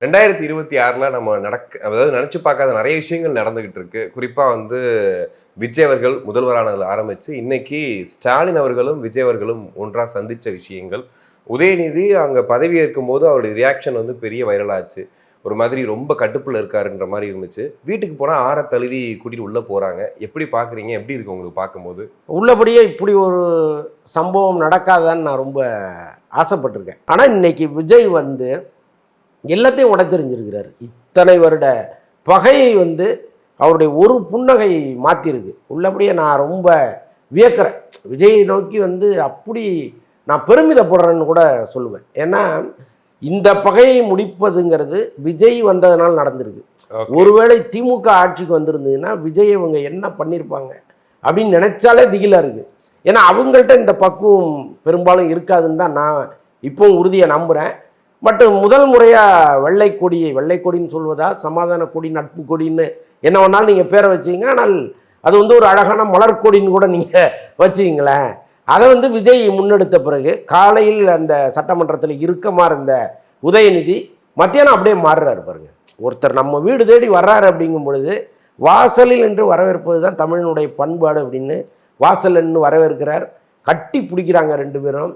2026ல நம்ம அதாவது நினைச்சு பார்க்காத நிறைய விஷயங்கள் நடந்துகிட்டு இருக்கு. குறிப்பா விஜய் அவர்கள் முதல்வரானதுல ஆரம்பிச்சு, இன்னைக்கு ஸ்டாலின் அவர்களும் விஜய் அவர்களும் ஒன்றா சந்திச்ச விஷயங்கள். உதயநிதி அங்க பதவி ஏற்கும்போது அவருடைய ரியாக்ஷன் பெரிய வைரல் ஆச்சு. ஒரு மாதிரி ரொம்ப கட்டுப்புல இருக்காருன்ற மாதிரி இருந்துச்சு. வீட்டுக்கு போனா ஆற தழுவி கூட்டிட்டு உள்ள போறாங்க. எப்படி பார்க்குறீங்க? எப்படி இருக்கு உங்களுக்கு பார்க்கும்போது? உள்ளபடியே இப்படி ஒரு சம்பவம் நடக்காதான்னு நான் ரொம்ப ஆசைப்பட்டிருக்கேன். ஆனா இன்னைக்கு விஜய் எல்லாத்தையும் உடைச்செறிஞ்சிருக்கிறாரு. இத்தனை வருட பகையை அவருடைய ஒரு புன்னகை மாற்றிருக்கு. உள்ளபடியே நான் ரொம்ப வியக்கிறேன். விஜயை நோக்கி அப்படி நான் பெருமிதப்படுறேன்னு கூட சொல்லுவேன். ஏன்னா இந்த பகையை முடிப்பதுங்கிறது விஜய் வந்ததுனால நடந்திருக்கு. ஒருவேளை திமுக ஆட்சிக்கு வந்திருந்ததுன்னா விஜய் இவங்க என்ன பண்ணியிருப்பாங்க அப்படின்னு நினைச்சாலே திகிலாக இருக்குது. ஏன்னா அவங்கள்ட்ட இந்த பக்குவம் பெரும்பாலும் இருக்காதுன்னு தான் நான் இப்போவும் உறுதியை நம்புகிறேன். பட் முதல் முறையாக வெள்ளைக்கொடின்னு சொல்வதா, சமாதான கொடி, நட்பு கொடின்னு என்ன வேணாலும் நீங்கள் பேரை வச்சிங்க. ஆனால் அது ஒரு அழகான மலர்கொடின்னு கூட நீங்கள் வச்சிங்களேன். அதை விஜய் முன்னெடுத்த பிறகு காலையில் அந்த சட்டமன்றத்தில் இருக்கமா இருந்த உதயநிதி மத்தியானம் அப்படியே மாறுறாரு பாருங்க. ஒருத்தர் நம்ம வீடு தேடி வர்றாரு அப்படிங்கும் பொழுது வாசலில் என்று வரவேற்பது தான் தமிழனுடைய பண்பாடு அப்படின்னு வாசல் என்று வரவேற்கிறார். கட்டி பிடிக்கிறாங்க ரெண்டு பேரும்.